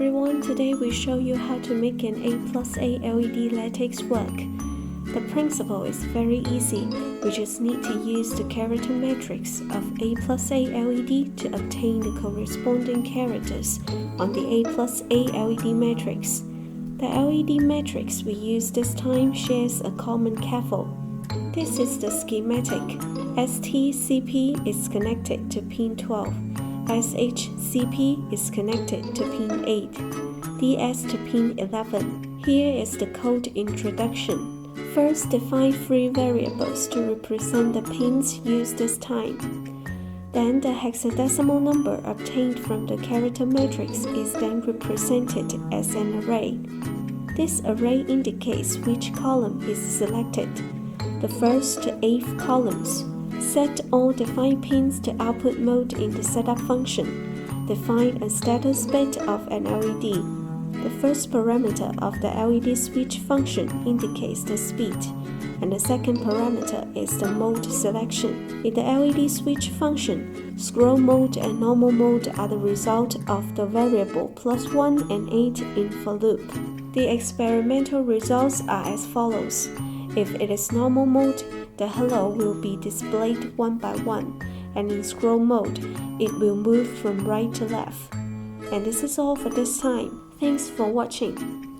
everyone, today we show you how to make an 8x8 LED lattice work. The principle is very easy. We just need to use the character matrix of 8x8 LED to obtain the corresponding characters on the 8x8 LED matrix. The LED matrix we use this time shares a common cathode. This is the schematic. STCP is connected to pin 12. SHCP is connected to pin 8, DS to pin 11. Here is the code introduction. First, define 3 variables to represent the pins used this time. Then, the hexadecimal number obtained from the character matrix is then represented as an array. This array indicates which column is selected, the first to 8th columns. Set all defined pins to output mode in the setup function. Define a status bit of an LED. The first parameter of the LED switch function indicates the speed, and the second parameter is the mode selection. In the LED switch function, scroll mode and normal mode are the result of the variable +1 and 8 in for loop. The experimental results are as follows. If it is normal mode, the hello will be displayed one by one, and in scroll mode, it will move from right to left. And this is all for this time. Thanks for watching.